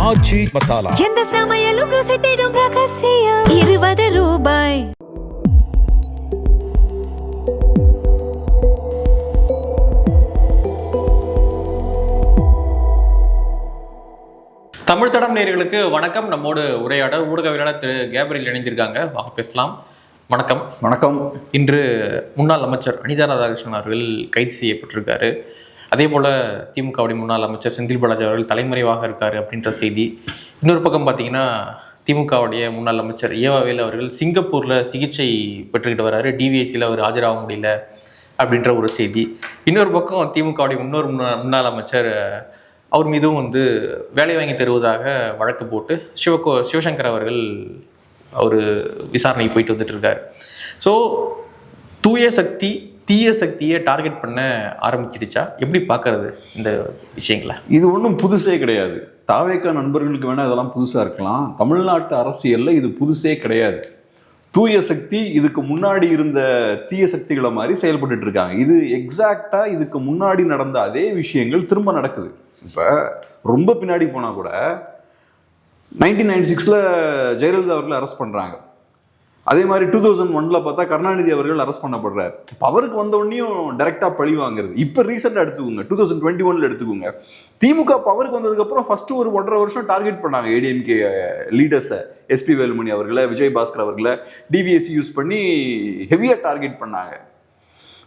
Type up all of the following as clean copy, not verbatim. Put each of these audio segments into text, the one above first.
ஆச்சி மசாலா. எந்த சமையலும் ருசி தேடும் ரகசியம். 20 ரூபாய். தமிழ் தடம் நேயர்களுக்கு வணக்கம். நம்மோடு உரையாட ஊடகவியலாளர் திரு கேப்ரியல் இணைந்திருக்காங்க. வாங்க பேசலாம். வணக்கம். வணக்கம். இன்று முன்னாள் அமைச்சர் அனிதா ராதாகிருஷ்ணன் அவர்கள் கைது செய்யப்பட்டிருக்காரு. அதே போல் திமுகவுடைய முன்னாள் அமைச்சர் செந்தில் பாலாஜி அவர்கள் தலைமறைவாக இருக்கார் அப்படின்ற செய்தி. இன்னொரு பக்கம் பார்த்தீங்கன்னா திமுகவுடைய முன்னாள் அமைச்சர் ஏவாவேல் அவர்கள் சிங்கப்பூரில் சிகிச்சை பெற்றுக்கிட்டு வர்றாரு. டிவிஎஸ்சியில் அவர் ஆஜராக முடியல அப்படின்ற ஒரு செய்தி. இன்னொரு பக்கம் திமுகவுடைய முன்னாள் அமைச்சர் அவர் மீதும் வேலை வாங்கி தருவதாக வழக்கு போட்டு சிவசங்கர் அவர்கள் அவர் விசாரணை போயிட்டு வந்துட்டு இருக்காரு. ஸோ தூய சக்தி தீய சக்தியை டார்கெட் பண்ண ஆரம்பிச்சிடுச்சா? எப்படி பார்க்கறது இந்த விஷயங்களை? இது ஒன்றும் புதுசே கிடையாது. தாவேக்கா நண்பர்களுக்கு வேணால் இதெல்லாம் புதுசாக இருக்கலாம். தமிழ்நாட்டு அரசியலில் இது புதுசே கிடையாது. தூய சக்தி இதுக்கு முன்னாடி இருந்த தீய சக்திகளை மாதிரி செயல்பட்டு இருக்காங்க. இது எக்ஸாக்டாக இதுக்கு முன்னாடி நடந்த அதே விஷயங்கள் திரும்ப நடக்குது. இப்போ ரொம்ப பின்னாடி போனால் கூட 1996 ஜெயலலிதா அவர்கள் அரெஸ்ட் பண்ணுறாங்க. அதே மாதிரி 2001 பார்த்தா கருணாநிதி அவர்கள் அரெஸ்ட் பண்ணப்படுறாரு. அவருக்கு வந்தோடனையும் டைரக்டாக பழி வாங்குறது. இப்போ ரீசெண்டாக எடுத்துக்கோங்க, 2021 எடுத்துக்கோங்க. திமுக பவருக்கு வந்ததுக்கப்புறம் ஃபர்ஸ்ட் ஒரு 1.5 வருஷம் டார்கெட் பண்ணாங்க ஏடிஎம்கே லீடர்ஸை, எஸ்பி வேலுமணி அவர்களை, விஜய் பாஸ்கர் அவர்களை டிவிஎஸ்சி யூஸ் பண்ணி ஹெவியாக டார்கெட் பண்ணாங்க.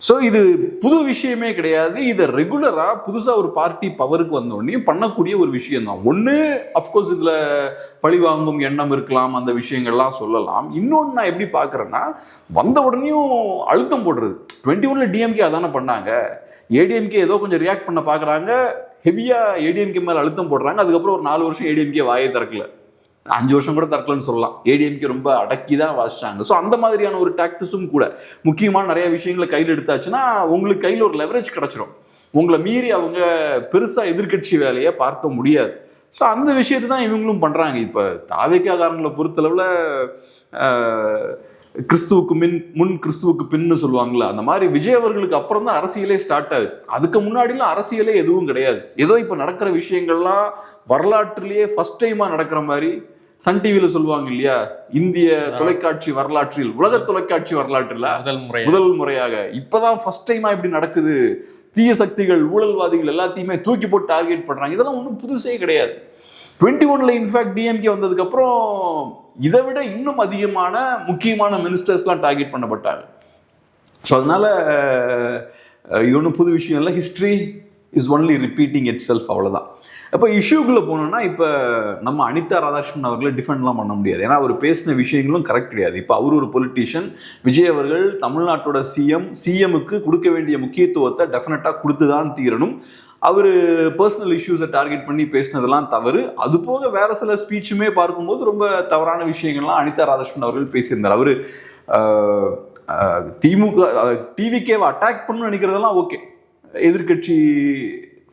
ஸோ இது புது விஷயமே கிடையாது. இதை ரெகுலராக புதுசாக ஒரு பார்ட்டி பவருக்கு வந்தோடனே பண்ணக்கூடிய ஒரு விஷயம்தான். ஒன்று அஃப்கோர்ஸ் இதில் பழி வாங்கும் எண்ணம் இருக்கலாம், அந்த விஷயங்கள்லாம் சொல்லலாம். இன்னொன்று நான் எப்படி பார்க்குறேன்னா, வந்த உடனேயும் அழுத்தம் போடுறது. 21 டிஎம்கே அதானே பண்ணாங்க. ஏடிஎம்கே ஏதோ கொஞ்சம் ரியாக்ட் பண்ண பார்க்குறாங்க, ஹெவியாக ஏடிஎம்கே மேலே அழுத்தம் போடுறாங்க. அதுக்கப்புறம் ஒரு 4 வருஷம் ஏடிஎம்கே வாயை திறக்கல, 5 வருஷம் கூட தரக்கலன்னு சொல்லலாம். ஏடிஎம்கே ரொம்ப அடக்கி தான் வாசிச்சாங்க. ஸோ அந்த மாதிரியான ஒரு டாக்டிஸும் கூட முக்கியமான நிறைய விஷயங்களை கையில் எடுத்தாச்சுன்னா உங்களுக்கு கையில் ஒரு லெவரேஜ் கிடச்சிரும். உங்களை மீறி அவங்க பெருசாக எதிர்கட்சி வேலையை பார்க்க முடியாது. ஸோ அந்த விஷயத்தை தான் இவங்களும் பண்ணுறாங்க. இப்போ தாவேக்காரங்களை பொறுத்தளவில் கிறிஸ்துவுக்கு முன் கிறிஸ்துவுக்கு பின்னு சொல்லுவாங்களா, அந்த மாதிரி விஜய் அவர்களுக்கு அப்புறம் தான் அரசியலே ஸ்டார்ட் ஆகுது. அதுக்கு முன்னாடிலாம் அரசியலே எதுவும் கிடையாது. ஏதோ இப்போ நடக்கிற விஷயங்கள்லாம் வரலாற்றிலேயே ஃபர்ஸ்ட் டைமா நடக்கிற மாதிரி சன் டிவியில சொல்லுவாங்க இல்லையா, இந்திய தொலைக்காட்சி வரலாற்றில், உலக தொலைக்காட்சி வரலாற்றில் முதல் முறையாக இப்பதான் ஃபர்ஸ்ட் டைமா இப்படி நடக்குது. தீய சக்திகள், ஊழல்வாதிகள் எல்லாத்தையுமே தூக்கி போட்டு டார்கெட் பண்றாங்க. இதெல்லாம் ஒன்றும் புதுசே கிடையாது. 21 இன்ஃபேக்ட் டிஎம்கே வந்ததுக்கு அப்புறம் இதை விட இன்னும் அதிகமான முக்கியமான மினிஸ்டர்ஸ்லாம் டார்கெட் பண்ணப்பட்டாங்க. ஸோ அதனால இது ஒன்றும் புது விஷயம் இல்லை. History is only repeating it self, அவ்வளோதான். அப்போ இஷ்யூக்குள்ளே போனோம்னா இப்போ நம்ம அனிதா ராதாகிருஷ்ணன் அவர்களை டிஃபெண்ட்லாம் பண்ண முடியாது. ஏன்னா அவர் பேசின விஷயங்களும் கரெக்ட் கிடையாது. இப்போ அவர் ஒரு பொலிட்டீஷியன். விஜய் அவர்கள் தமிழ்நாட்டோட சிஎம்முக்கு கொடுக்க வேண்டிய முக்கியத்துவத்தை டெஃபினட்டாக கொடுத்து தான் தீரணும். அவர் பர்சனல் இஷ்யூஸை டார்கெட் பண்ணி பேசினதெல்லாம் தவறு. அது போக வேற சில ஸ்பீச்சுமே பார்க்கும்போது ரொம்ப தவறான விஷயங்கள்லாம் அனிதா ராதாகிருஷ்ணன் அவர்கள் பேசியிருந்தார். அவர் டிவிகேவை அட்டாக் பண்ணணும்னு நினைக்கிறதெல்லாம் ஓகே. எதிர்கட்சி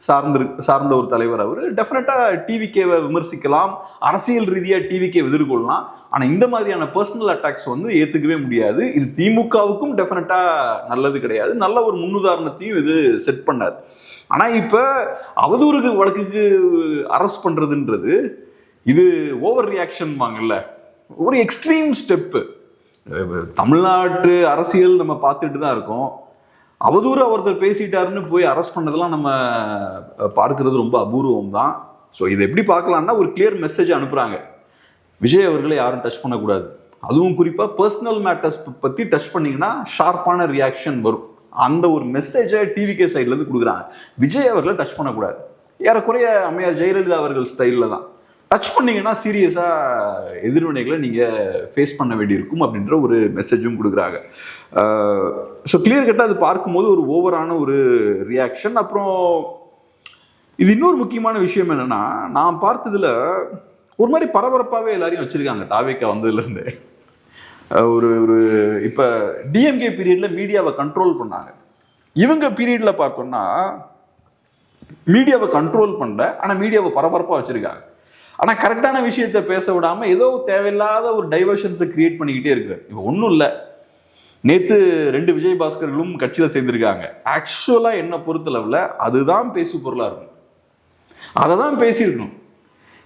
சார்ந்த ஒரு தலைவர் அவர் டெஃபினட்டா டிவிகேவை விமர்சிக்கலாம், அரசியல் ரீதியாக டிவிகே எதிர்கொள்ளலாம். ஆனால் இந்த மாதிரியான பர்சனல் அட்டாக்ஸ் ஏற்றுக்கவே முடியாது. இது திமுகவுக்கும் டெஃபினட்டா நல்லது கிடையாது. நல்ல ஒரு முன்னுதாரணத்தையும் இது செட் பண்ணாது. ஆனால் இப்போ அவதூறு வழக்குக்கு அரெஸ்ட் பண்ணுறதுன்றது இது ஓவர் ரியாக்ஷன் வாங்கல்ல, ஒரு எக்ஸ்ட்ரீம் ஸ்டெப்பு. தமிழ்நாட்டு அரசியல் நம்ம பார்த்துட்டு தான் இருக்கோம். அவதூறு ஒருத்தர் பேசிட்டாருன்னு போய் அரெஸ்ட் பண்ணதெல்லாம் நம்ம பார்க்கறது ரொம்ப அபூர்வம் தான். ஸோ இதை எப்படி பார்க்கலாம்னா, ஒரு கிளியர் மெசேஜ் அனுப்புகிறாங்க, விஜய் அவர்களை யாரும் டச் பண்ணக்கூடாது. அதுவும் குறிப்பாக பர்சனல் மேட்டர்ஸ் பற்றி டச் பண்ணிங்கன்னா ஷார்ப்பான ரியாக்ஷன் வரும். அந்த ஒரு மெசேஜை டிவிகே சைட்லேருந்து கொடுக்குறாங்க. விஜய் அவர்களை டச் பண்ணக்கூடாது. ஏறக்குறைய அம்மையார் ஜெயலலிதா அவர்கள் ஸ்டைலில் தான். டச் பண்ணிங்கன்னா சீரியஸாக எதிர்வினைகளை நீங்கள் ஃபேஸ் பண்ண வேண்டியிருக்கும் அப்படின்ற ஒரு மெசேஜும் கொடுக்குறாங்க. ஸோ கிளியர் கட்டாக அது பார்க்கும்போது ஒரு ஓவரான ஒரு ரியாக்ஷன். அப்புறம் இது இன்னொரு முக்கியமான விஷயம் என்னென்னா, நான் பார்த்ததில் ஒரு மாதிரி பரபரப்பாகவே எல்லாரையும் வச்சுருக்காங்க தாவேக்கா வந்ததுலேருந்து. ஒரு இப்போ டிஎம்கே பீரியடில் மீடியாவை கண்ட்ரோல் பண்ணாங்க. இவங்க பீரியடில் பார்த்தோம்னா மீடியாவை கண்ட்ரோல் பண்ணல, ஆனால் மீடியாவை பரபரப்பாக வச்சுருக்காங்க. ஆனால் கரெக்டான விஷயத்தை பேச விடாமல் ஏதோ தேவையில்லாத ஒரு டைவர்ஷன்ஸை கிரியேட் பண்ணிக்கிட்டே இருக்கிறார். இப்போ ஒன்றும் இல்லை, நேற்று 2 விஜய் பாஸ்கர்களும் கட்சியில் சேர்ந்திருக்காங்க. ஆக்சுவலாக என்ன பொறுத்தளவில் அதுதான் பேசு பொருளாக இருக்கும், அதை தான் பேசியிருக்கணும்.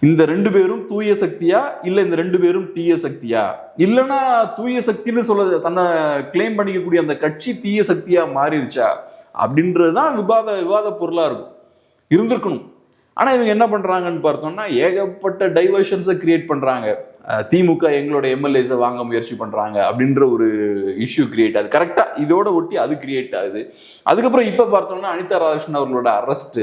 இந்த 2 பேரும் தூய சக்தியா இல்ல இந்த 2 பேரும் தீய சக்தியா, இல்லைன்னா தூய சக்தின்னு சொல்ல தன்னை கிளைம் பண்ணிக்கக்கூடிய அந்த கட்சி தீய சக்தியா மாறிடுச்சா அப்படின்றதுதான் விவாத பொருளா இருந்திருக்கணும். ஆனா இவங்க என்ன பண்றாங்கன்னு பார்த்தோம்னா ஏகப்பட்ட டைவர்ஷன்ஸை கிரியேட் பண்றாங்க. திமுக எங்களோட எம்எல்ஏஸை வாங்க முயற்சி பண்றாங்க அப்படின்ற ஒரு இஷ்யூ கிரியேட் ஆகுது. கரெக்டா இதோட ஒட்டி அது கிரியேட் ஆகுது. அதுக்கப்புறம் இப்ப பார்த்தோம்னா அனிதா ராதாகிருஷ்ணன் அவர்களோட அரெஸ்ட்.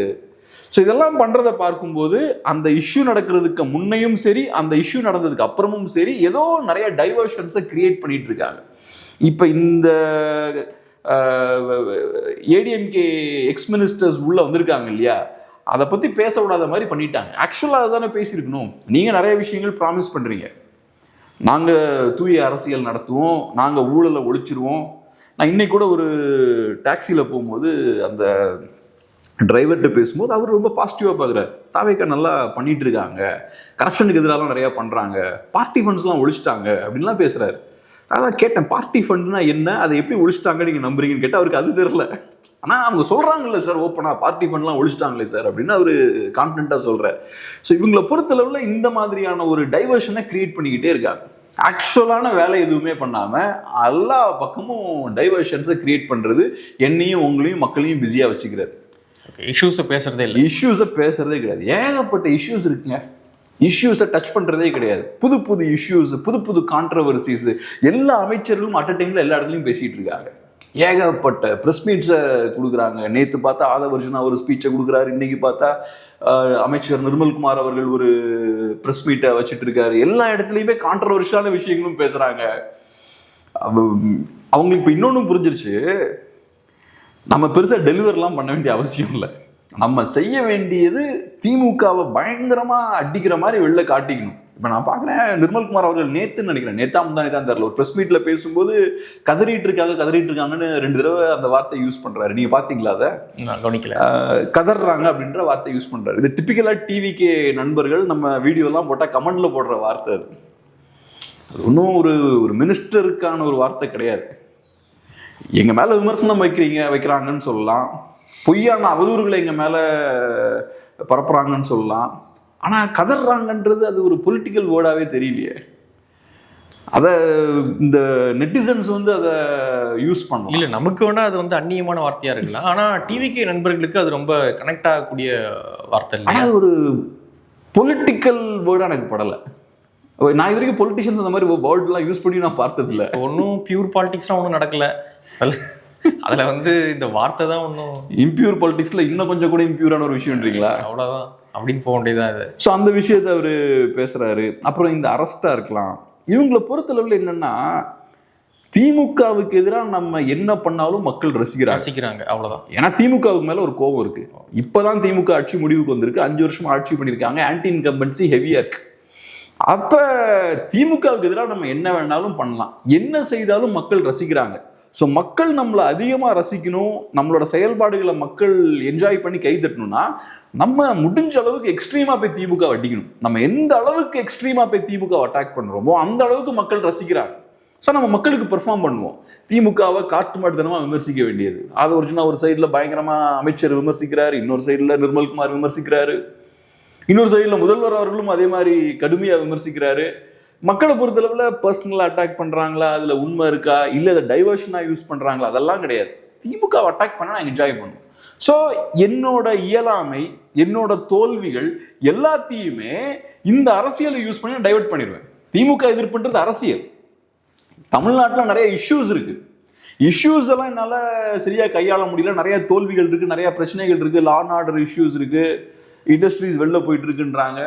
ஸோ இதெல்லாம் பண்றதை பார்க்கும்போது அந்த இஷ்யூ நடக்கிறதுக்கு முன்னையும் சரி, அந்த இஷ்யூ நடந்ததுக்கு அப்புறமும் சரி, ஏதோ நிறைய டைவர்ஷன்ஸை கிரியேட் பண்ணிட்டு இருக்காங்க. இப்ப இந்த ஏடிஎம்கே எக்ஸ் மினிஸ்டர்ஸ் உள்ள வந்திருக்காங்க இல்லையா, அதை பத்தி பேசக்கூடாத மாதிரி பண்ணிட்டாங்க. ஆக்சுவலா அதுதானே பேசியிருக்கணும். நீங்க நிறைய விஷயங்கள் ப்ராமிஸ் பண்றீங்க, நாங்க தூய அரசியல் நடத்துவோம், நாங்க ஊழலை ஒழிச்சிருவோம். நான் இன்னைக்கு கூட ஒரு டாக்ஸில போகும்போது அந்த டிரைவர்கிட்ட பேசும்போது அவர் ரொம்ப பாசிட்டிவா பார்க்குறாரு. தாவேக்கா நல்லா பண்ணிட்டு இருக்காங்க, கரப்ஷனுக்கு எதிராலாம் நிறைய பண்றாங்க, பார்ட்டி ஃபண்ட்ஸ்லாம் ஒழிச்சிட்டாங்க அப்படின்லாம் பேசுறாரு. அதான் கேட்டேன், பார்ட்டி ஃபண்ட்னா என்ன, அதை எப்படி ஒழிச்சிட்டாங்க நீங்க நம்புறீங்கன்னு கேட்டால் அவருக்கு அது தெரியல. ஆனால் அவங்க சொல்றாங்கல்ல சார் ஓப்பனா பார்ட்டி ஃபண்ட்லாம் ஒழிச்சிட்டாங்களே சார் அப்படின்னு அவர் கான்ஃபிடென்ட்டாக சொல்றாரு. ஸோ இவங்களை பொறுத்தளவில் இந்த மாதிரியான ஒரு டைவர்ஷனை கிரியேட் பண்ணிக்கிட்டே இருக்காங்க. ஆக்சுவலான வேலை எதுவுமே பண்ணாம எல்லா பக்கமும் டைவர்ஷன்ஸை கிரியேட் பண்றது, என்னையும் உங்களையும் மக்களையும் பிஸியாக வச்சுக்கிறாரு. இஷ்யூஸை பேசுறதே இல்லை, இஷ்யூஸை பேசுறதே கிடையாது. ஏகப்பட்ட இஷ்யூஸ் இருக்குங்க, இஷ்யூஸை டச் பண்றதே கிடையாது. புது இஷ்யூஸ், புது கான்ட்ரவர்சிஸ், எல்லா அமைச்சர்களும் அட் அ டைம்ல எல்லா இடத்துலையும் பேசிட்டு இருக்காங்க. ஏகப்பட்ட ப்ரெஸ் மீட்ஸை கொடுக்குறாங்க. நேற்று பார்த்தா ஆதவர்ஜுனா ஒரு ஸ்பீச்சை கொடுக்குறாரு, இன்னைக்கு பார்த்தா அமைச்சர் நிர்மல்குமார் அவர்கள் ஒரு ப்ரெஸ் மீட்டை வச்சுட்டு இருக்காரு. எல்லா இடத்துலையுமே கான்ட்ரவர்ஷியலான விஷயங்களும் பேசுறாங்க. அவங்களுக்கு இப்போ இன்னொன்னும் புரிஞ்சிருச்சு, நம்ம பெருசாக டெலிவர்லாம் பண்ண வேண்டிய அவசியம் இல்லை. நம்ம செய்ய வேண்டியது திமுகவை பயங்கரமா அடிக்கிற மாதிரி வெளில காட்டிக்கணும். இப்போ நான் பார்க்குறேன், நிர்மல்குமார் அவர்கள் நேற்றுன்னு நினைக்கிறேன், நேத்தாம் தான் தெரியல, ஒரு ப்ரெஸ் மீட்டில் பேசும்போது கதறிட்டு இருக்காங்கன்னு 2 தடவை அந்த வார்த்தை யூஸ் பண்றாரு. நீங்க பாத்தீங்களா? அதை கவனிக்கல. கதறாங்க அப்படின்ற வார்த்தை யூஸ் பண்றாரு. இது டிபிக்கலா டிவிகே நண்பர்கள் நம்ம வீடியோலாம் போட்டால் கமெண்ட்ல போடுற வார்த்தை. அது ஒன்றும் ஒரு மினிஸ்டருக்கான ஒரு வார்த்தை கிடையாது. எங்க மேல விமர்சனம் வைக்கிறாங்கன்னு சொல்லலாம், பொய்யான அவதூறுகளை எங்க மேல பரப்புறாங்கன்னு சொல்லலாம். ஆனா கதறாங்கன்றது அது ஒரு பொலிட்டிக்கல் வேர்டாவே தெரியலையே. அத இந்த நெட்டிசன்ஸ் அதை யூஸ் பண்ணலாம். இல்ல, நமக்கு வேணா அது அந்நியமான வார்த்தையா இருக்கலாம், ஆனா டிவிகே நண்பர்களுக்கு அது ரொம்ப கனெக்ட் ஆகக்கூடிய வார்த்தை இல்லை. அது ஒரு பொலிட்டிக்கல் வேர்டா எனக்கு படலை. நான் இது வரைக்கும் பொலிட்டிஷியன்ஸ் அந்த மாதிரி வேர்ட்லாம் யூஸ் பண்ணி நான் பார்த்தது இல்லை. ஒன்றும் பியூர் பாலிடிக்ஸ்லாம் ஒன்றும் நடக்கல அதுல இந்த வார்த்தை தான் ஒன்றும். இம்பியூர் பாலிடிக்ஸ்ல இன்னும் கொஞ்சம் கூட இம்பியூரான ஒரு விஷயம்ன்றீங்களா? அவ்வளவுதான் அப்படின்னு போக வேண்டியதான் இது. ஸோ அந்த விஷயத்தை அவரு பேசுறாரு. அப்புறம் இந்த அரெஸ்டா இருக்கலாம். இவங்களை பொறுத்தளவில் என்னன்னா, திமுகவுக்கு எதிராக நம்ம என்ன பண்ணாலும் மக்கள் ரசிக்கிறாங்க, அவ்வளவுதான். ஏன்னா திமுகவுக்கு மேல ஒரு கோபம் இருக்கு. இப்பதான் திமுக ஆட்சி முடிவுக்கு வந்திருக்கு, 5 வருஷம் ஆட்சி பண்ணிருக்காங்க, ஆன்டி இன்கம்பன்சி ஹெவியா இருக்கு. அப்ப திமுகவுக்கு எதிராக நம்ம என்ன வேணாலும் பண்ணலாம், என்ன செய்தாலும் மக்கள் ரசிக்கிறாங்க. ஸோ மக்கள் நம்மளை அதிகமாக ரசிக்கணும், நம்மளோட செயல்பாடுகளை மக்கள் என்ஜாய் பண்ணி கை தட்டணும்னா நம்ம முடிஞ்ச அளவுக்கு எக்ஸ்ட்ரீமாக போய் திமுக அடிக்கணும். நம்ம எந்த அளவுக்கு எக்ஸ்ட்ரீமாக போய் திமுக அட்டாக் பண்ணுறோமோ அந்த அளவுக்கு மக்கள் ரசிக்கிறாங்க. ஸோ நம்ம மக்களுக்கு பெர்ஃபார்ம் பண்ணுவோம். திமுகவை காட்டு மாட்டுத்தனமாக விமர்சிக்க வேண்டியது. அது ஒரு சைடில் பயங்கரமாக அமைச்சர் விமர்சிக்கிறாரு, இன்னொரு சைடில் நிர்மல்குமார் விமர்சிக்கிறாரு, இன்னொரு சைடில் முதல்வர் அவர்களும் அதே மாதிரி கடுமையாக விமர்சிக்கிறாரு. மக்களை பொறுத்தளவில் பர்சனலாக அட்டாக் பண்ணுறாங்களா, அதில் உண்மை இருக்கா, இல்லை அதை டைவர்ஷனாக யூஸ் பண்ணுறாங்களா, அதெல்லாம் கிடையாது. திமுக அட்டாக் பண்ண நான் என்ஜாய் பண்ணுவோம். ஸோ என்னோட இயலாமை, என்னோட தோல்விகள் எல்லாத்தையுமே இந்த அரசியலை யூஸ் பண்ணி டைவர்ட் பண்ணிடுவேன். திமுக எதிர்ப்புன்றது அரசியல். தமிழ்நாட்டில் நிறைய இஷ்யூஸ் இருக்கு, இஷ்யூஸ் எல்லாம் என்னால் சரியாக கையாள முடியல. நிறைய தோல்விகள் இருக்கு, நிறைய பிரச்சனைகள் இருக்கு, லா அண்ட் ஆர்டர் இஷ்யூஸ் இருக்கு, இண்டஸ்ட்ரீஸ் வெளில போயிட்டு இருக்குன்றாங்க,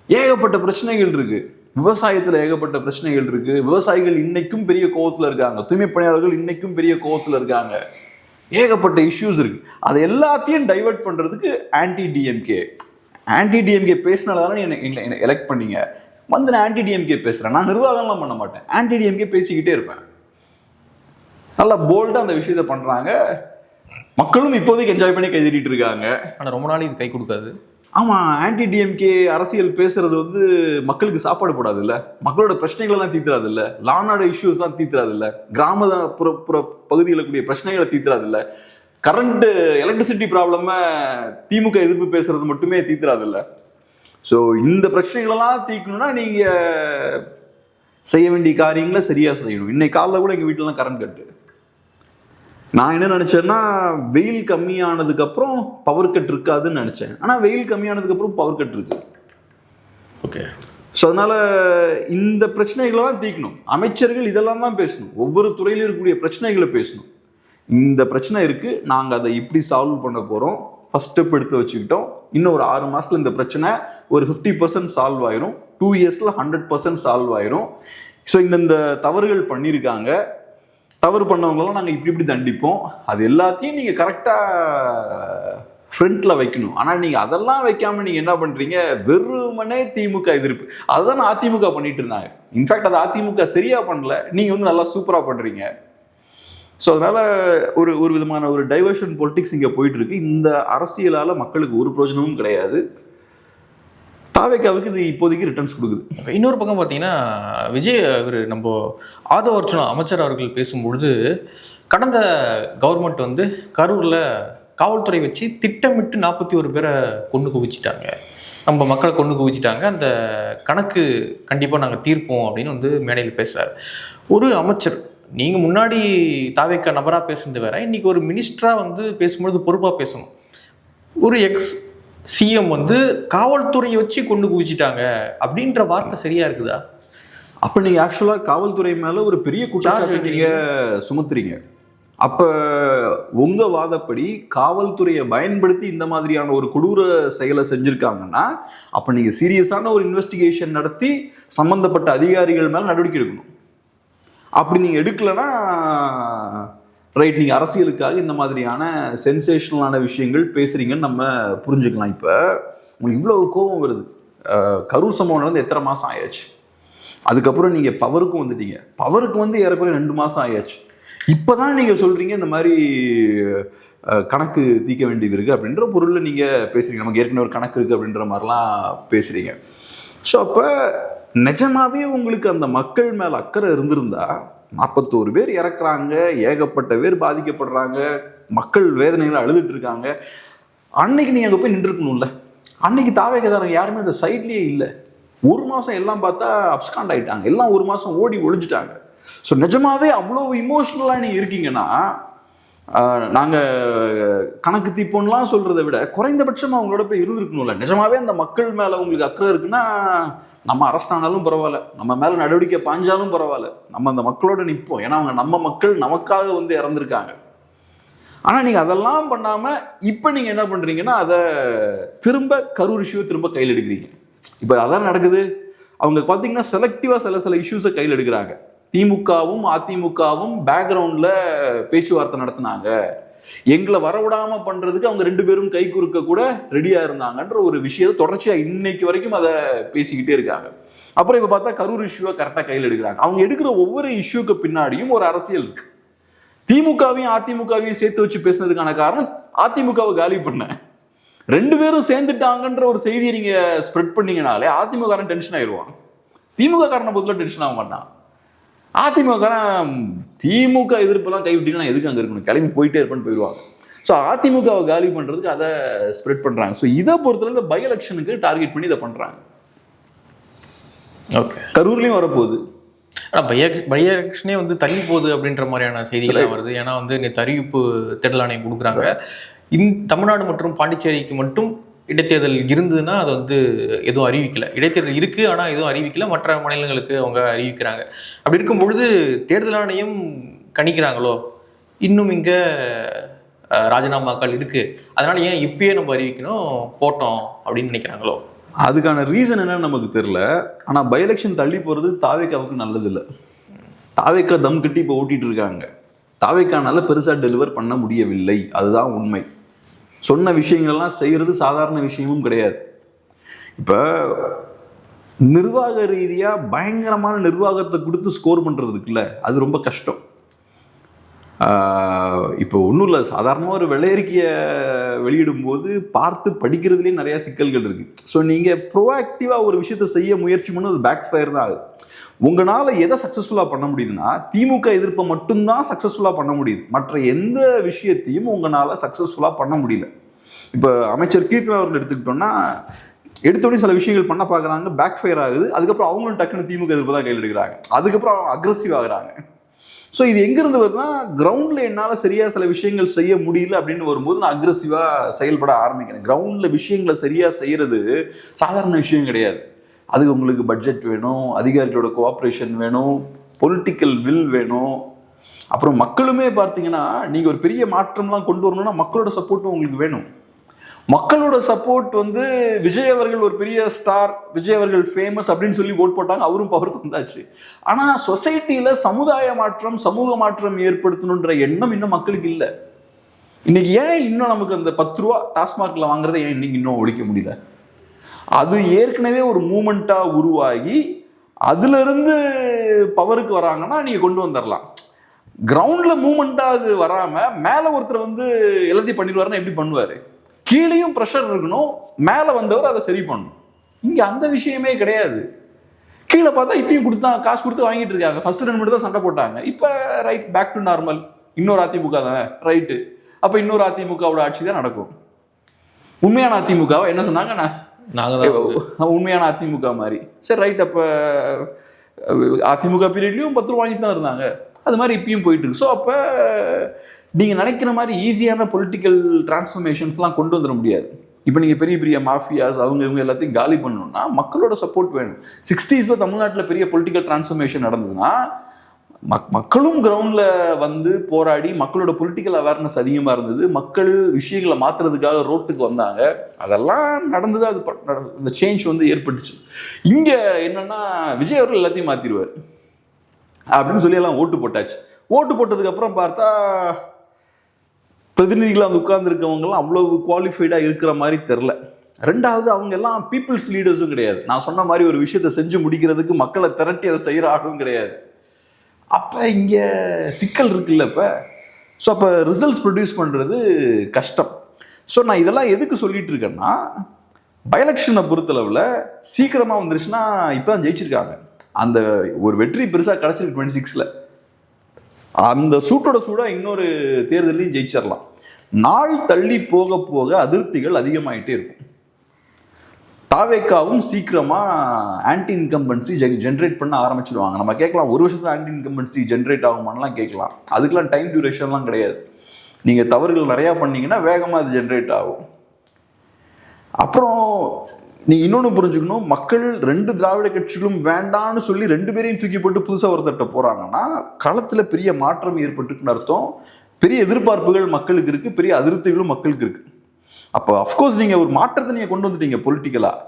ஏகப்பட்ட பிரச்சனைகள் இருக்கு. விவசாயத்தில் ஏகப்பட்ட பிரச்சனைகள் இருக்கு. விவசாயிகள் இன்னைக்கும் பெரிய கோவத்தில் இருக்காங்க, தூய்மை பணியாளர்கள் இன்னைக்கும் பெரிய கோவத்தில் இருக்காங்க, ஏகப்பட்ட இஷ்யூஸ் இருக்கு. அதை எல்லாத்தையும் டைவர்ட் பண்றதுக்கு ஆன்டி டிஎம்கே பேசினால தானே என்னை எலெக்ட் பண்ணீங்க. நான் ஆன்டி டிஎம்கே பேசுறேன், நான் நிர்வாகம்லாம் பண்ண மாட்டேன், ஆன்டி டிஎம்கே பேசிக்கிட்டே இருப்பேன். நல்லா போல்டா அந்த விஷயத்த பண்றாங்க. மக்களும் இப்போதைக்கு என்ஜாய் பண்ணி கை தட்டிட்டு இருக்காங்க. ஆனா ரொம்ப நாள் இது கை கொடுக்காது. ஆமா, ஆன்டி டிஎம்கே அரசியல் பேசுறது மக்களுக்கு சாப்பாடு போடாது இல்ல, மக்களோட பிரச்சனைகள் எல்லாம் தீர்த்துறாது இல்ல, லானாட இஷ்யூஸ் எல்லாம் தீர்த்துறாது இல்ல, கிராமப்புற பகுதியில் கூடிய பிரச்சனைகளை தீர்த்துறாது இல்ல, கரண்ட் எலக்ட்ரிசிட்டி ப்ராப்ளம திமுக எதிர்ப்பு பேசுறது மட்டுமே தீர்த்துறாது இல்ல. ஸோ இந்த பிரச்சனைகளெல்லாம் தீர்க்கணும்னா நீங்க செய்ய வேண்டிய காரியங்களை சரியா செய்யணும். இன்னைக்கு காலைல கூட எங்க வீட்டிலலாம் கரண்ட் கட்டு. நான் என்ன நினைச்சேன்னா வெயில் கம்மியானதுக்கு அப்புறம் பவர் கட் இருக்காதுன்னு நினைச்சேன். ஆனா வெயில் கம்மியானதுக்கு அப்புறம் பவர் கட் இருக்கு. ஓகே. ஸோ அதனால இந்த பிரச்சனைகளெல்லாம் தீர்க்கணும். அமைச்சர்கள் இதெல்லாம் தான் பேசணும். ஒவ்வொரு துறையிலும் இருக்கக்கூடிய பிரச்சனைகளை பேசணும். இந்த பிரச்சனை இருக்கு, நாங்கள் அதை இப்படி சால்வ் பண்ண போறோம், ஃபர்ஸ்ட் ஸ்டெப் எடுத்து வச்சுக்கிட்டோம். இன்னும் ஒரு 6 மாசத்துல இந்த பிரச்சனை ஒரு 50% சால்வ் ஆயிரும், 2 இயர்ஸ்ல 100% சால்வ் ஆயிரும். ஸோ இந்த தவறுகள் பண்ணியிருக்காங்க, தவறு பண்ணவங்களாம் நாங்கள் இப்படி தண்டிப்போம், அது எல்லாத்தையும் நீங்க கரெக்டா ஃப்ரண்ட்ல வைக்கணும். ஆனா நீங்க அதெல்லாம் வைக்காம நீங்க என்ன பண்றீங்க, வெறுமனே திமுக எதிர்ப்பு. அதுதான் அதிமுக பண்ணிட்டு இருந்தாங்க. இன்ஃபேக்ட் அது அதிமுக சரியா பண்ணல, நீங்க நல்லா சூப்பரா பண்றீங்க. ஸோ அதனால ஒரு விதமான ஒரு டைவர்ஷன் பொலிட்டிக்ஸ் இங்க போயிட்டு இருக்கு. இந்த அரசியலால மக்களுக்கு ஒரு பிரயோஜனமும் கிடையாது. தாவேக்காவுக்கு இது இப்போதைக்கு ரிட்டர்ன்ஸ் கொடுக்குது. இன்னொரு பக்கம் பார்த்தீங்கன்னா விஜய் நம்ம ஆதவ அர்ஜுனா அமைச்சர் அவர்கள் பேசும்பொழுது, கடந்த கவர்மெண்ட் கரூரில் காவல்துறை வச்சு திட்டமிட்டு 41 பேரை கொண்டு குவிச்சிட்டாங்க, நம்ம மக்களை கொண்டு குவிச்சிட்டாங்க, அந்த கணக்கு கண்டிப்பாக நாங்கள் தீர்ப்போம் அப்படின்னு மேடையில் பேசுகிறார் ஒரு அமைச்சர். நீங்கள் முன்னாடி தாவேக்கா நபராக பேசுறது வேற, இன்னைக்கு ஒரு மினிஸ்டராக பேசும்பொழுது பொறுப்பாக பேசணும். ஒரு எக்ஸ் சிஎம் காவல்துறையை வச்சு கொண்டு குவிச்சிட்டாங்க அப்படின்ற வார்த்தை சரியா இருக்குதா? அப்போ நீங்கள் ஆக்சுவலாக காவல்துறை மேலே ஒரு பெரிய குற்றச்சாட்டு நீங்கள் சுமத்துறீங்க. அப்போ உங்கள் வாதப்படி காவல்துறையை பயன்படுத்தி இந்த மாதிரியான ஒரு கொடூர செயலை செஞ்சுருக்காங்கன்னா, அப்போ நீங்கள் சீரியஸான ஒரு இன்வெஸ்டிகேஷன் நடத்தி சம்மந்தப்பட்ட அதிகாரிகள் மேலே நடவடிக்கை எடுக்கணும். அப்படி நீங்கள் எடுக்கலைன்னா ரைட், நீங்கள் அரசியலுக்காக இந்த மாதிரியான சென்சேஷனலான விஷயங்கள் பேசுகிறீங்கன்னு நம்ம புரிஞ்சுக்கலாம். இப்போ உங்களுக்கு இவ்வளோ கோபம் வருது, கரூர் சம்பவம் நடந்து எத்தனை மாதம் ஆயாச்சு, அதுக்கப்புறம் நீங்கள் பவருக்கும் வந்துட்டீங்க, பவருக்கு ஏறக்குறைய 2 மாதம் ஆயாச்சு. இப்போ தான் நீங்கள் சொல்கிறீங்க இந்த மாதிரி கணக்கு தீர்க்க வேண்டியது இருக்குது அப்படின்ற பொருளில் நீங்கள் பேசுகிறீங்க, நமக்கு ஏற்கனவே ஒரு கணக்கு இருக்குது அப்படின்ற மாதிரிலாம் பேசுகிறீங்க. ஸோ அப்போ நிஜமாவே உங்களுக்கு அந்த மக்கள் மேலே அக்கறை இருந்திருந்தா, 41 பேர் இறக்குறாங்க, ஏகப்பட்ட பேர் பாதிக்கப்படுறாங்க, மக்கள் வேதனைகளை அழுதுட்டு இருக்காங்க, அன்னைக்கு நீங்கள் அங்கே போய் நின்றுருக்கணும்ல. அன்னைக்கு தாவேக்காரங்க யாருமே அந்த சைட்லேயே இல்லை. 1 மாதம் எல்லாம் பார்த்தா அப்ஸ்காண்ட் ஆகிட்டாங்க, எல்லாம் 1 மாதம் ஓடி ஒழிஞ்சிட்டாங்க. ஸோ நிஜமாவே அவ்வளோ இமோஷ்னலாக நீங்கள் இருக்கீங்கன்னா, நாங்கள் கணக்கு தீப்போம்லாம் சொல்கிறத விட குறைந்தபட்சமாக அவங்களோட போய் இருந்திருக்கணும்ல. நிஜமாவே அந்த மக்கள் மேலே உங்களுக்கு அக்கறை இருக்குன்னா, நம்ம அரெஸ்ட் ஆனாலும் பரவாயில்ல, நம்ம மேலே நடவடிக்கை பாஞ்சாலும் பரவாயில்ல, நம்ம அந்த மக்களோட நிற்போம். ஏன்னா அவங்க நம்ம மக்கள், நமக்காக இறந்துருக்காங்க. ஆனால் நீங்கள் அதெல்லாம் பண்ணாமல் இப்போ நீங்கள் என்ன பண்ணுறீங்கன்னா, அதை திரும்ப கரூர் இஷ்யூவை திரும்ப கையில் எடுக்கிறீங்க. இப்போ அதான் நடக்குது. அவங்க பார்த்தீங்கன்னா செலக்டிவாக சில இஷ்யூஸை கையில் எடுக்கிறாங்க. திமுகவும் அதிமுகவும் பேக்ரவுண்டில் பேச்சுவார்த்தை நடத்தினாங்க, எங்களை வரவிடாமல் பண்ணுறதுக்கு அவங்க 2 பேரும் கை குறுக்க கூட ரெடியாக இருந்தாங்கன்ற ஒரு விஷயத்தை தொடர்ச்சியாக இன்னைக்கு வரைக்கும் அதை பேசிக்கிட்டே இருக்காங்க. அப்புறம் இப்போ பார்த்தா கரூர் இஷ்யூவை கரெக்டாக கையில் எடுக்கிறாங்க. அவங்க எடுக்கிற ஒவ்வொரு இஷ்யூக்கு பின்னாடியும் ஒரு அரசியல் இருக்கு. திமுகவையும் அதிமுகவையும் சேர்த்து வச்சு பேசுனதுக்கான காரணம் அதிமுகவை காலி பண்ண, 2 பேரும் சேர்ந்துட்டாங்கன்ற ஒரு செய்தியை நீங்கள் ஸ்ப்ரெட் பண்ணீங்கனாலே அதிமுக காரன் டென்ஷன் ஆயிடுவான். திமுக காரனை பொறுத்தவரை டென்ஷன் ஆக மாட்டான். அதிமுக திமுக எதிர்ப்பெல்லாம் கைவிட்டீங்கன்னா நான் எதுக்கு அங்கே இருக்கணும், கிளம்பி போயிட்டே இருப்பேன்னு போயிடுவாங்க. ஸோ அதிமுகவை காலி பண்ணுறதுக்கு அதை ஸ்ப்ரெட் பண்ணுறாங்க. ஸோ இதை பொறுத்தவரை பை எலெக்ஷனுக்கு டார்கெட் பண்ணி இதை பண்ணுறாங்க. ஓகே, கரூர்லேயும் வரப்போகுது. ஆனால் பை எலெக்ஷனே தள்ளி போகுது அப்படின்ற மாதிரியான செய்திகளாக வருது. ஏன்னா நேற்று அறிவிப்பு தேர்தல் ஆணையம் கொடுக்குறாங்க, தமிழ்நாடு மற்றும் பாண்டிச்சேரிக்கு மட்டும் இடைத்தேர்தல் இருந்ததுன்னா அது எதுவும் அறிவிக்கல. இடைத்தேர்தல் இருக்கு, ஆனால் எதுவும் அறிவிக்கல, மற்ற மாநிலங்களுக்கு அவங்க அறிவிக்கிறாங்க. அப்படி இருக்கும் பொழுது தேர்தல் ஆணையம் கணிக்கிறாங்களோ, இன்னும் இங்கே ராஜினாமாக்கள் இருக்கு, அதனால ஏன் இப்பயே நம்ம அறிவிக்கணும் போட்டோம் அப்படின்னு நினைக்கிறாங்களோ? அதுக்கான ரீசன் என்னன்னு நமக்கு தெரியல. ஆனால் பை எலெக்ஷன் தள்ளி போகிறது தாவேக்காவுக்கு நல்லது இல்லை. தாவேக்கா தம் கட்டி இப்போ ஓட்டிட்டு இருக்காங்க. தாவேக்கானால பெருசாக டெலிவர் பண்ண முடியவில்லை, அதுதான் உண்மை. சொன்ன விஷயங்கள்லாம் செய்கிறது சாதாரண விஷயமும் கிடையாது. இப்போ நிர்வாக ரீதியாக பயங்கரமான நிர்வாகத்தை கொடுத்து ஸ்கோர் பண்ணுறது இருக்குல்ல, அது ரொம்ப கஷ்டம். இப்போ ஒன்றும் இல்லை, சாதாரணமாக ஒரு வெள்ளையறிக்கையை வெளியிடும் போது பார்த்து படிக்கிறதுலேயே நிறையா சிக்கல்கள் இருக்குது. ஸோ நீங்கள் ப்ரோஆக்டிவாக ஒரு விஷயத்தை செய்ய முயற்சி பண்ணி அது பேக் ஃபயர் தான் ஆகுது. உங்களால் எதை சக்ஸஸ்ஃபுல்லாக பண்ண முடியுதுன்னா, திமுக எதிர்ப்பை மட்டும்தான் சக்ஸஸ்ஃபுல்லாக பண்ண முடியுது, மற்ற எந்த விஷயத்தையும் உங்களால் சக்ஸஸ்ஃபுல்லாக பண்ண முடியல. இப்போ அமைச்சர் கீர்த்தனா அவர்கள் எடுத்துக்கிட்டோம்னா, எடுத்தோடனே சில விஷயங்கள் பண்ண பார்க்குறாங்க, பேக் ஃபயர் ஆகுது. அதுக்கப்புறம் அவங்களும் டக்குன்னு திமுக எதிர்ப்பு தான் கையில் எடுக்கிறாங்க. அதுக்கப்புறம் அக்ரெசிவ் ஆகுறாங்க. ஸோ இது எங்கேருந்து வருதுன்னா, கிரவுண்டில் என்னால் சரியாக சில விஷயங்கள் செய்ய முடியல அப்படின்னு வரும்போது நான் அக்ரெசிவாக செயல்பட ஆரம்பிக்கிறேன். கிரவுண்டில் விஷயங்களை சரியாக செய்கிறது சாதாரண விஷயம் கிடையாது. அதுக்கு உங்களுக்கு பட்ஜெட் வேணும், அதிகாரிகளோட கோஆப்ரேஷன் வேணும், பொலிட்டிக்கல் வில் வேணும். அப்புறம் மக்களுமே பார்த்தீங்கன்னா, நீங்கள் ஒரு பெரிய மாற்றம்லாம் கொண்டு வரணும்னா மக்களோட சப்போர்ட்டும் உங்களுக்கு வேணும். மக்களோட சப்போர்ட் வந்து விஜய் அவர்கள் ஒரு பெரிய ஸ்டார், விஜய் அவர்கள் ஃபேமஸ் அப்படின்னு சொல்லி ஓட் போட்டாங்க, அவரும் பவருக்கு வந்தாச்சு. ஆனால் சொசைட்டியில் சமுதாய மாற்றம், சமூக மாற்றம் ஏற்படுத்தணுன்ற எண்ணம் இன்னும் மக்களுக்கு இல்லை. இன்னைக்கு ஏன் இன்னும் நமக்கு அந்த 10 ரூபா டாஸ்மாகில் வாங்குறதை ஏன் இன்னைக்கு இன்னும் ஒழிக்க முடியல? அது ஏற்கனவே ஒரு மூமெண்ட்டாக உருவாகி அதுலேருந்து பவருக்கு வராங்கன்னா நீங்கள் கொண்டு வந்துடலாம். கிரவுண்டில் மூமெண்ட்டாக அது வராமல் மேலே ஒருத்தர் வந்து எல்லாத்தையும் பண்ணிடுவாருன்னா எப்படி பண்ணுவார்? கீழேயும் ப்ரெஷர் இருக்கணும், மேலே வந்தவர் அதை சரி பண்ணணும். இங்கே அந்த விஷயமே கிடையாது. கீழே பார்த்தா இப்பயும் காசு கொடுத்து வாங்கிட்டு இருக்காங்க. ஃபர்ஸ்ட் 2 மட்டும் தான் சண்டை போட்டாங்க, இப்போ ரைட் பேக் டு நார்மல். இன்னொரு அதிமுக தானே ரைட்டு, அப்போ இன்னொரு அதிமுகவோட ஆட்சி தான் நடக்கும். உண்மையான அதிமுகவை என்ன சொன்னாங்க, உண்மையான அதிமுக மாதிரி. சரி ரைட், அப்போ அதிமுக பீரியட்லையும் 10 ரூபா வாங்கிட்டு தான் இருந்தாங்க, அது மாதிரி இப்பயும் போயிட்டு இருக்கு. ஸோ அப்போ நீங்கள் நினைக்கிற மாதிரி ஈஸியான பொலிட்டிக்கல் டிரான்ஸ்ஃபர்மேஷன்ஸ்லாம் கொண்டு வந்துட முடியாது. இப்போ நீங்கள் பெரிய பெரிய மாஃபியாஸ் இவங்க எல்லாத்தையும் காலி பண்ணணும்னா மக்களோட சப்போர்ட் வேணும். 60s தமிழ்நாட்டில் பெரிய பொலிட்டிக்கல் டிரான்ஸ்ஃபர்மேஷன் நடந்ததுன்னா மக்களும் கிரவுண்டில் வந்து போராடி, மக்களோட பொலிட்டிக்கல் அவேர்னஸ் அதிகமாக இருந்தது, மக்கள் விஷயங்களை மாற்றுறதுக்காக ரோட்டுக்கு வந்தாங்க, அதெல்லாம் நடந்தது. அது இந்த சேஞ்ச் வந்து ஏற்பட்டுச்சு. இங்கே என்னென்னா விஜய் அவர்கள் எல்லாத்தையும் மாற்றிடுவார் அப்படின்னு சொல்லி எல்லாம் ஓட்டு போட்டாச்சு. ஓட்டு போட்டதுக்கப்புறம் பார்த்தா பிரதிநிதிகள் வந்து உட்கார்ந்துருக்கவங்கலாம் அவ்வளவு குவாலிஃபைடாக இருக்கிற மாதிரி தெரில. ரெண்டாவது, அவங்க எல்லாம் பீப்புள்ஸ் லீடர்ஸும் கிடையாது. நான் சொன்ன மாதிரி ஒரு விஷயத்தை செஞ்சு முடிக்கிறதுக்கு மக்களை திரட்டி அதை செய்கிற ஆளும் கிடையாது. அப்போ இங்கே சிக்கல் இருக்குல்ல. இப்போ ஸோ அப்போ ரிசல்ட்ஸ் ப்ரொடியூஸ் பண்ணுறது கஷ்டம். ஸோ நான் இதெல்லாம் எதுக்கு சொல்லிட்டு இருக்கேன்னா, பை எலெக்ஷனை பொறுத்தளவில் சீக்கிரமாக வந்துருச்சுன்னா இப்போ தான் ஜெயிச்சிருக்காங்க. அந்த ஒரு வெற்றி பெருசாக கிடச்சிருக்கு 26ல். அந்த சூட்டோட சூடாக இன்னொரு தேர்தலையும் ஜெயிச்சிடலாம். நாள் தள்ளி போக போக அதிருப்திகள் அதிகமாகிட்டே இருக்கும். தாவேக்காவும் சீக்கிரமாக ஆன்டி இன்கம்பன்சி ஜென்ரேட் பண்ண ஆரம்பிச்சிடுவாங்க. நம்ம கேட்கலாம், ஒரு வருஷத்துல ஆன்டி இன்கம்பன்சி ஜென்ரேட் ஆகுமானலாம் கேட்கலாம். அதுக்கெலாம் டைம் டியூரேஷன்லாம் கிடையாது. நீங்கள் தவறுகள் நிறையா பண்ணீங்கன்னா வேகமாக அது ஜென்ரேட் ஆகும். அப்புறம் நீங்கள் இன்னொன்று புரிஞ்சுக்கணும், மக்கள் 2 திராவிட கட்சிகளும் வேண்டான்னு சொல்லி 2 பேரையும் தூக்கி போட்டு புதுசாக ஒருத்தட்ட போகிறாங்கன்னா களத்தில் பெரிய மாற்றம் ஏற்பட்டுக்குன்னு அர்த்தம். பெரிய எதிர்பார்ப்புகள் மக்களுக்கு இருக்குது, பெரிய அதிருப்திகளும் மக்களுக்கு இருக்குது. அப்போ அஃப்கோர்ஸ் நீங்கள் ஒரு மாற்றத்தை நீங்கள் கொண்டு வந்துட்டீங்க பொலிட்டிக்கலாக,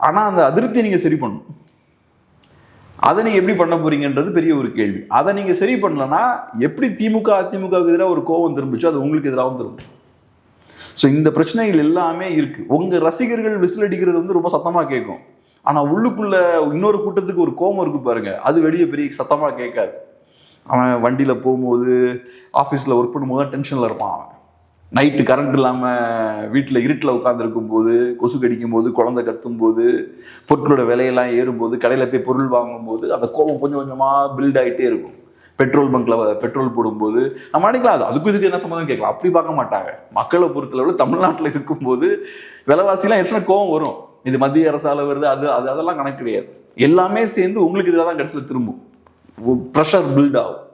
ஆனால் அந்த அதிருப்தியை நீங்கள் சரி பண்ணணும். அதை நீங்கள் எப்படி பண்ண போறீங்கன்றது பெரிய ஒரு கேள்வி. அதை நீங்கள் சரி பண்ணலன்னா எப்படி திமுக அதிமுகவுக்கு எதிராக ஒரு கோபம் திரும்பிச்சோ அது உங்களுக்கு எதிராகவும் திரும்பும். ஸோ இந்த பிரச்சனைகள் எல்லாமே இருக்கு. உங்கள் ரசிகர்கள் விசில் அடிக்கிறது வந்து ரொம்ப சத்தமாக கேட்கும், ஆனால் உள்ளுக்குள்ள இன்னொரு கூட்டத்துக்கு ஒரு கோபம் இருக்கு பாருங்க, அது வெளியே பெரிய சத்தமாக கேட்காது. அவன் வண்டியில் போகும்போது, ஆஃபீஸில் ஒர்க் பண்ணும்போது தான் டென்ஷனில் இருப்பான். அவன் நைட்டு கரண்ட் இல்லாமல் வீட்டில் இருட்டில் உட்காந்துருக்கும் போது, கொசு கடிக்கும் போது, குழந்தை கத்தும் போது, பொருட்களோட விலையெல்லாம் ஏறும்போது, கடையில் போய் பொருள் வாங்கும்போது அந்த கோபம் கொஞ்சம் கொஞ்சமாக பில்ட் ஆகிட்டே இருக்கும். பெட்ரோல் பங்க்ல பெட்ரோல் போடும்போது நம்ம நினைக்கலாம் அதுக்கும் இதுக்கு என்ன சம்மந்தம் கேட்கலாம். அப்படி பார்க்க மாட்டாங்க. மக்களை பொறுத்தளவில் தமிழ்நாட்டில் இருக்கும்போது விலைவாசிலாம் எத்தனை கோபம் வரும். இது மத்திய அரசால வருது, அதெல்லாம் கணக்கு கிடையாது. எல்லாமே சேர்ந்து உங்களுக்கு இதில் தான் கடைசியில் திரும்பும். ப்ரெஷர் பில்ட் ஆகும்.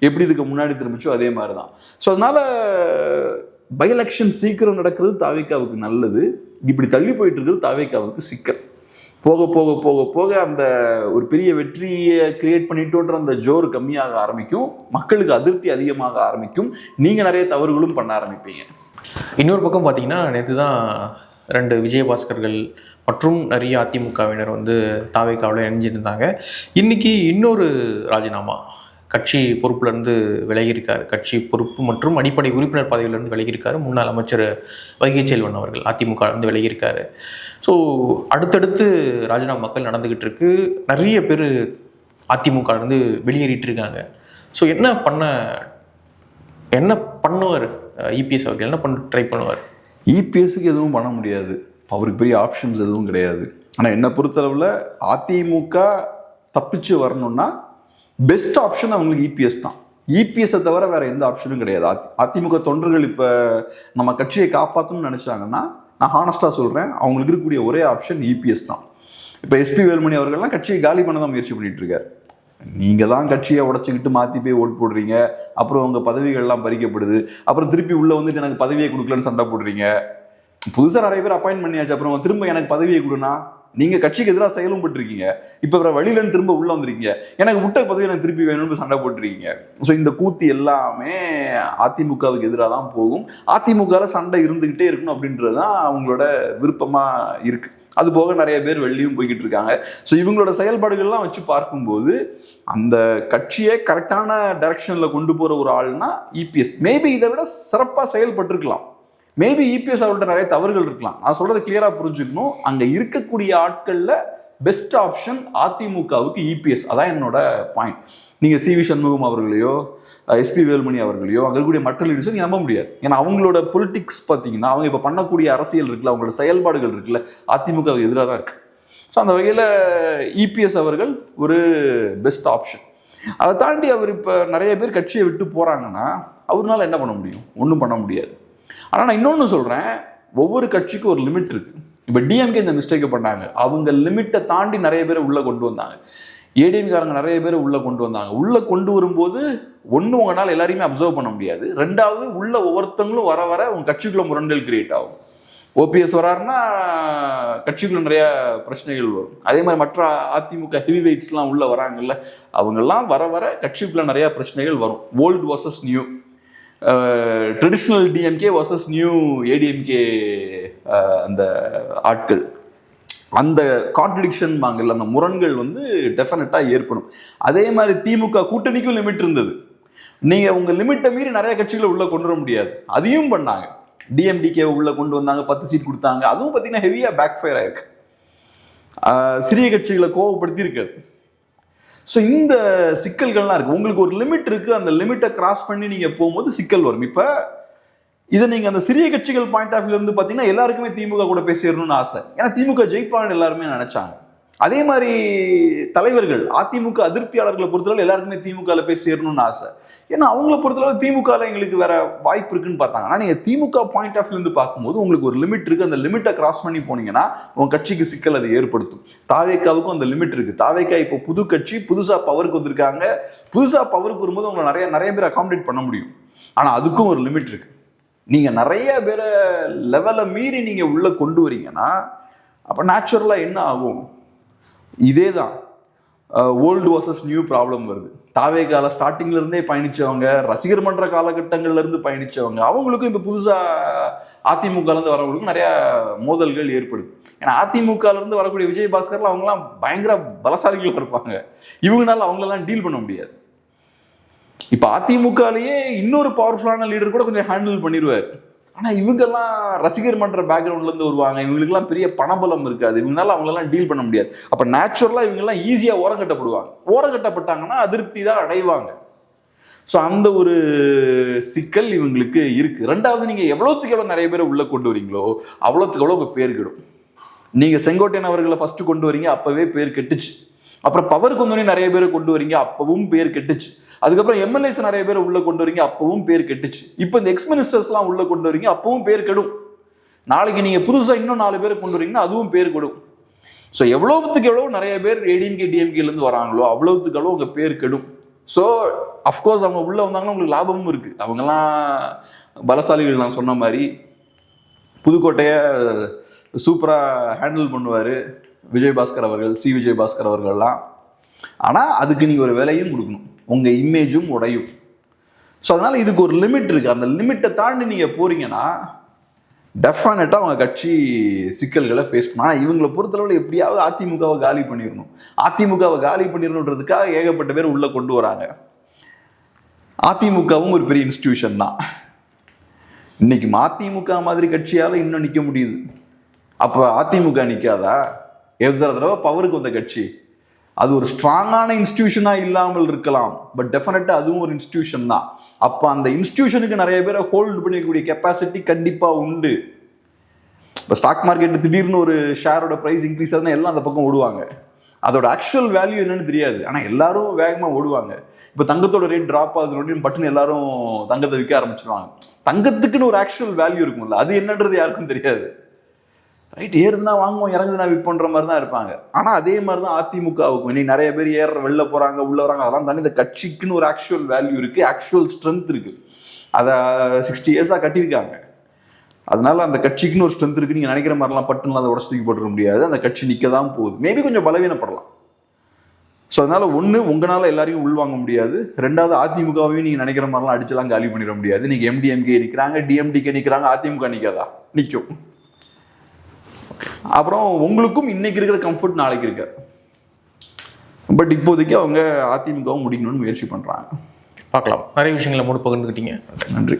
எப்படி இதுக்கு முன்னாடி திரும்பிச்சோ அதே மாதிரி தான். ஸோ அதனால பை எலெக்ஷன் சீக்கிரம் நடக்கிறது தாவேக்காவுக்கு நல்லது. இப்படி தள்ளி போயிட்டு இருக்கிறது தாவேக்காவுக்கு சிக்கல். போக போக போக போக அந்த ஒரு பெரிய வெற்றியை கிரியேட் பண்ணிட்டோன்ற அந்த ஜோர் கம்மியாக ஆரம்பிக்கும், மக்களுக்கு அதிருப்தி அதிகமாக ஆரம்பிக்கும், நீங்கள் நிறைய தவறுகளும் பண்ண ஆரம்பிப்பீங்க. இன்னொரு பக்கம் பார்த்தீங்கன்னா, நேற்று தான் 2 விஜயபாஸ்கர்கள் மற்றும் நிறைய அதிமுகவினர் வந்து தாவேக்காவில் இணைஞ்சிருந்தாங்க. இன்னைக்கு இன்னொரு ராஜினாமா, கட்சி பொறுப்புலேருந்து விலகியிருக்காரு. கட்சி பொறுப்பு மற்றும் அடிப்படை உறுப்பினர் பதவியிலேருந்து விலகியிருக்காரு முன்னாள் அமைச்சர் வைகை செல்வன் அவர்கள். அதிமுகலேருந்து விலகியிருக்காரு. ஸோ அடுத்தடுத்து ராஜினாமாக்கள் நடந்துக்கிட்டு இருக்கு. நிறைய பேர் அதிமுகலேருந்து வெளியேறிட்டு இருக்காங்க. ஸோ என்ன பண்ணுவார் இபிஎஸ் அவர்கள்? என்ன ட்ரை பண்ணுவார்? இபிஎஸ்க்கு எதுவும் பண்ண முடியாது, அவருக்கு பெரிய ஆப்ஷன்ஸ் எதுவும் கிடையாது. ஆனால் என்னை பொறுத்தளவில் அதிமுக தப்பிச்சு வரணும்னா பெஸ்ட் ஆப்ஷன் அவங்களுக்கு இபிஎஸ் தான். இபிஎஸ்ஸை தவிர வேற எந்த ஆப்ஷனும் கிடையாது. அதிமுக தொண்டர்கள் இப்போ நம்ம கட்சியை காப்பாற்றணும்னு நினைச்சாங்கன்னா நான் ஹானஸ்டாக சொல்கிறேன், அவங்களுக்கு இருக்கக்கூடிய ஒரே ஆப்ஷன் இபிஎஸ் தான். இப்போ எஸ்பி வேலுமணி அவர்கள்லாம் கட்சியை காலி பண்ண தான் முயற்சி பண்ணிட்டு இருக்காரு. நீங்கள் தான் கட்சியை உடச்சிக்கிட்டு மாற்றி போய் ஓட்டு போடுறீங்க, அப்புறம் உங்கள் பதவிகள்லாம் பறிக்கப்படுது, அப்புறம் திருப்பி உள்ளே வந்துட்டு எனக்கு பதவியை கொடுக்கலன்னு சண்டை போடுறீங்க. புதுசாக நிறைய பேர் அப்பாயின்ட் பண்ணியாச்சு, அப்புறம் திரும்ப எனக்கு பதவியை கொடுனா, நீங்கள் கட்சிக்கு எதிராக செயலும் பட்டிருக்கீங்க, இப்போ வேற வழியிலன்னு திரும்ப உள்ளே வந்திருக்கீங்க, எனக்கு விட்ட பதவி எனக்கு திருப்பி வேணும்னு சண்டை போட்டிருக்கீங்க. ஸோ இந்த கூத்து எல்லாமே அதிமுகவுக்கு எதிராக தான் போகும். அதிமுகவில் சண்டை இருந்துக்கிட்டே இருக்கணும் அப்படின்றது தான் அவங்களோட விருப்பமாக இருக்குது. அது போக நிறைய பேர் வெளியும் போய்கிட்டு இருக்காங்க. ஸோ இவங்களோட செயல்பாடுகள்லாம் வச்சு பார்க்கும்போது அந்த கட்சியை கரெக்டான டைரக்ஷனில் கொண்டு போகிற ஒரு ஆள்னா இபிஎஸ். மேபி இதை விட சிறப்பாக செயல்பட்டிருக்கலாம். மேபி இபிஎஸ் அவர்கிட்ட நிறைய தவறுகள் இருக்கலாம். நான் சொல்றது கிளியரா புரிஞ்சுக்கணும். அங்க இருக்கக்கூடிய ஆட்கள்ல பெஸ்ட் ஆப்ஷன் அதிமுகவுக்கு இபிஎஸ். அதான் என்னோட பாயிண்ட். நீங்க சி வி சண்முகம் அவர்களையோ எஸ்பி வேலுமணி அவர்களையோ அங்க இருக்கக்கூடிய மற்ற லீடர்ஸும் நீங்க நம்ப முடியாது. ஏன்னா அவங்களோட பொலிட்டிக்ஸ் பார்த்தீங்கன்னா, அவங்க இப்ப பண்ணக்கூடிய அரசியல் இருக்குல்ல, அவங்களோட செயல்பாடுகள் இருக்குல்ல, அதிமுகவுக்கு எதிராக தான் இருக்கு. ஸோ அந்த வகையில் இபிஎஸ் அவர்கள் ஒரு பெஸ்ட் ஆப்ஷன். அதை தாண்டி அவர் இப்போ நிறைய பேர் கட்சியை விட்டு போறாங்கன்னா அவரால் என்ன பண்ண முடியும்? ஒன்றும் பண்ண முடியாது. ஆனால் நான் இன்னொன்று சொல்கிறேன், ஒவ்வொரு கட்சிக்கும் ஒரு லிமிட் இருக்குது. இப்போ டிஎம்கே இந்த மிஸ்டேக்கை பண்ணாங்க, அவங்க லிமிட்டை தாண்டி நிறைய பேரை உள்ளே கொண்டு வந்தாங்க. ஏடிஎம்காரங்க நிறைய பேர் உள்ளே கொண்டு வந்தாங்க. உள்ளே கொண்டு வரும்போது ஒன்று உங்களால் எல்லாரையுமே அப்சர்வ் பண்ண முடியாது, ரெண்டாவது உள்ள ஒவ்வொருத்தங்களும் வர வர உங்கள் கட்சிக்குள்ள முரண்டல் கிரியேட் ஆகும். ஓபிஎஸ் வராருன்னா கட்சிக்குள்ள நிறைய பிரச்சனைகள் வரும். அதே மாதிரி மற்ற அதிமுக ஹெவி வெயிட்ஸ்லாம் உள்ளே வராங்கல்ல, அவங்கெல்லாம் வர வர கட்சிக்குள்ள நிறைய பிரச்சனைகள் வரும். Old versus new, traditional DMK versus new ADMK, அந்த ஆட்கள், அந்த கான்ட்ரடிக்ஷன் வாங்கல, அந்த முரண்கள் வந்து டெஃபினட்டாக ஏற்படும். அதே மாதிரி திமுக கூட்டணிக்கும் லிமிட் இருந்தது. நீங்கள் உங்கள் லிமிட்டை மீறி நிறைய கட்சிகளை உள்ளே கொண்டு வர முடியாது. அதையும் பண்ணாங்க. டிஎம்டிகே உள்ளே கொண்டு வந்தாங்க, 10 சீட் கொடுத்தாங்க. அதுவும் பார்த்தீங்கன்னா ஹெவியாக பேக் ஃபயர் ஆயிருக்கு. சிறிய கட்சிகளை கோவப்படுத்தி இருக்காது. ஸோ இந்த சிக்கல்கள்லாம் இருக்குது. உங்களுக்கு ஒரு லிமிட் இருக்குது, அந்த லிமிட்டை கிராஸ் பண்ணி நீங்கள் போகும்போது சிக்கல் வரும். இப்போ இதை நீங்கள் அந்த சிறிய கட்சிகள் பாயிண்ட் ஆஃப் வியூ இருந்து பார்த்தீங்கன்னா எல்லாருக்குமே திமுக கூட போய் சேரணும்னு ஆசை. ஏன்னா திமுக ஜெயிப்பான்னு எல்லாருமே நினைச்சாங்க. அதே மாதிரி தலைவர்கள், அதிமுக அதிருப்தியாளர்களை பொறுத்தளவு எல்லாருக்குமே திமுகவில் போய் சேரணும்னு ஆசை. ஏன்னா அவங்கள பொறுத்தளவு திமுகவில் எங்களுக்கு வேற வாய்ப்பு இருக்குன்னு பார்த்தாங்க. ஆனால் நீங்கள் திமுக பாயிண்ட் ஆஃப் வியூ இருந்து பார்க்கும்போது உங்களுக்கு ஒரு லிமிட் இருக்குது. அந்த லிமிட்டை கிராஸ் பண்ணி போனீங்கன்னா உங்கள் கட்சிக்கு சிக்கல் அதை ஏற்படுத்தும். தாவேக்காவுக்கும் அந்த லிமிட் இருக்குது. தாவேக்கா இப்போ புது கட்சி, புதுசாக பவருக்கு வந்திருக்காங்க. புதுசாக பவருக்கு வரும்போது உங்களை நிறைய பேர் அகாமடேட் பண்ண முடியும். ஆனால் அதுக்கும் ஒரு லிமிட் இருக்குது. நீங்கள் நிறைய பேரை லெவலை மீறி நீங்கள் உள்ளே கொண்டு வரீங்கன்னா அப்போ நேச்சுரலாக என்ன ஆகும்? இதே தான் ஓல்டு வர்சஸ் நியூ ப்ராப்ளம் வருது. தாவேகால ஸ்டார்டிங்ல இருந்தே பயணிச்சவங்க, ரசிகர் மன்ற காலகட்டங்கள்ல இருந்து பயணிச்சவங்க, அவங்களுக்கும் இப்போ புதுசாக அதிமுகலேருந்து வரவங்களுக்கும் நிறைய மோதல்கள் ஏற்படுது. ஏன்னா அதிமுகல இருந்து வரக்கூடிய விஜயபாஸ்கர்லாம் அவங்கலாம் பயங்கர பலசாலிகள் இருப்பாங்க. இவங்களால அவங்களெல்லாம் டீல் பண்ண முடியாது. இப்போ அதிமுகலேயே இன்னொரு பவர்ஃபுல்லான லீடர் கூட கொஞ்சம் ஹேண்டில் பண்ணிடுவார். ஆனால் இவங்கெல்லாம் ரசிகர் மன்ற பேக்ரவுண்ட்லேருந்து வருவாங்க, இவங்களுக்குலாம் பெரிய பணபலம் இருக்காது, இவங்களால அவங்களெல்லாம் டீல் பண்ண முடியாது. அப்போ நேச்சுரலாக இவங்கெல்லாம் ஈஸியாக ஓரங்கட்டப்படுவாங்க. ஓரங்கட்டப்பட்டாங்கன்னா அதிருப்தி தான் அடைவாங்க. ஸோ அந்த ஒரு சிக்கல் இவங்களுக்கு இருக்குது. ரெண்டாவது, நீங்கள் எவ்வளோத்துக்கு எவ்வளோ நிறைய பேரை உள்ளே கொண்டு வரீங்களோ அவ்வளோத்துக்கு எவ்வளோ உங்கள் பேர் கெடும். நீங்கள் செங்கோட்டையன் அவர்களை ஃபஸ்ட்டு கொண்டு வரீங்க, அப்போவே பேர் கெட்டுச்சு. அப்புறம் பவருக்கு வந்தோடனே நிறைய பேரை கொண்டு வரீங்க, அப்பவும் பேர் கெட்டுச்சு. அதுக்கப்புறம் எம்எல்ஏஸ் நிறைய பேர் உள்ள கொண்டு வரீங்க, அப்பவும் பேர் கெட்டுச்சு. இப்போ இந்த எக்ஸ் மினிஸ்டர்ஸ்லாம் உள்ள கொண்டு வரீங்க, அப்பவும் பேர் கெடும். நாளைக்கு நீங்க புதுசா இன்னும் 4 பேரை கொண்டு வரீங்கன்னா அதுவும் பேர் கெடும். ஸோ எவ்வளவுத்துக்கு எவ்வளவு நிறைய பேர் ஏடிஎம்கே டிஎம்கேல இருந்து வராங்களோ அவ்வளவுத்துக்கு எவ்வளவு உங்க பேர் கெடும். ஸோ அஃப்கோர்ஸ் அவங்க உள்ள வந்தாங்கன்னா உங்களுக்கு லாபமும் இருக்கு. அவங்கெல்லாம் பலசாலிகள். நான் சொன்ன மாதிரி புதுக்கோட்டையை சூப்பரா ஹேண்டில் பண்ணுவாரு விஜயபாஸ்கர் அவர்கள், சி விஜயபாஸ்கர் அவர்கள்லாம். ஆனால் அதுக்கு நீங்கள் ஒரு விலையும் கொடுக்கணும், உங்கள் இமேஜும் உடையும். ஸோ அதனால் இதுக்கு ஒரு லிமிட் இருக்குது. அந்த லிமிட்டை தாண்டி நீங்கள் போகிறீங்கன்னா டெஃபினட்டாக அவங்க கட்சி சிக்கல்களை ஃபேஸ் பண்ணணும். ஆனால் இவங்களை பொறுத்தளவில் எப்படியாவது அதிமுகவை காலி பண்ணிடணும். அதிமுகவை காலி பண்ணிடணுன்றதுக்காக ஏகப்பட்ட பேர் உள்ளே கொண்டு வராங்க. அதிமுகவும் ஒரு பெரிய இன்ஸ்டிடியூஷன் தான். இன்னைக்கு அதிமுக மாதிரி கட்சியால் இன்னும் நிற்க முடியுது. அப்போ அதிமுக நிற்காதா? எவ்வளோ தடவை பவருக்கு வந்த கட்சி, அது ஒரு ஸ்ட்ராங்கான இன்ஸ்டிடியூஷனாக இல்லாமல் இருக்கலாம், பட் டெஃபினட்டாக அதுவும் ஒரு இன்ஸ்டிடியூஷன் தான். அப்போ அந்த இன்ஸ்டிடியூஷனுக்கு நிறைய பேரை ஹோல்டு பண்ணிக்கக்கூடிய கெப்பாசிட்டி கண்டிப்பாக உண்டு. இப்போ ஸ்டாக் மார்க்கெட் திடீர்னு ஒரு ஷேரோட ப்ரைஸ் இன்க்ரீஸ் ஆகுதுன்னா எல்லாம் அந்த பக்கம் ஓடுவாங்க. அதோட ஆக்சுவல் வேல்யூ என்னன்னு தெரியாது, ஆனால் எல்லாரும் வேகமாக ஓடுவாங்க. இப்போ தங்கத்தோட ரேட் ட்ராப் ஆகுதுன்னு பட்டுன்னு எல்லாரும் தங்கத்தை விற்க ஆரம்பிச்சிருவாங்க. தங்கத்துக்குன்னு ஒரு ஆக்சுவல் வேல்யூ இருக்கும்ல, அது என்னன்றது யாருக்கும் தெரியாது. ரைட், ஏறுனா வாங்குவோம், இறங்குதுனா விற்பன்ற மாதிரி தான் இருப்பாங்க. ஆனால் அதே மாதிரி தான் அதிமுகவுக்கும். இன்னைக்கு நிறைய பேர் வெளில போகிறாங்க, உள்ள வராங்க, அதெல்லாம் தாண்டி இந்த கட்சிக்குன்னு ஒரு ஆக்சுவல் வேல்யூ இருக்குது, ஆக்சுவல் ஸ்ட்ரென்த் இருக்குது. அதை 60 இயர்ஸாக கட்டியிருக்காங்க. அதனால அந்த கட்சிக்குன்னு ஒரு ஸ்ட்ரென்த் இருக்குது. நீங்கள் நினைக்கிற மாதிரிலாம் பட்டுன்னு அதை உடச்சு தூக்கி போட்டுற முடியாது. அந்த கட்சி நிற்க தான் போகுது. மேபி கொஞ்சம் பலவீனப்படலாம். ஸோ அதனால ஒன்று, உங்களால் எல்லாரையும் உள்வாங்க முடியாது. ரெண்டாவது, அதிமுகவையும் நீங்கள் நினைக்கிற மாதிரிலாம் அடிச்செல்லாம் காலி பண்ணிட முடியாது. இன்னைக்கு MDMK நிற்கிறாங்க, DMDK நிற்கிறாங்க, அதிமுக நிற்காதா? நிற்கும். அப்புறம் உங்களுக்கும் இன்னைக்கு இருக்கிற கம்ஃபர்ட் நாளைக்கு இருக்க. பட் இப்போதைக்கு அவங்க அதிமுகவும் முடிக்கணும்னு முயற்சி பண்றாங்க. பார்க்கலாம். நிறைய விஷயங்களை மூணு பகிர்ந்துக்கிட்டீங்க. நன்றி.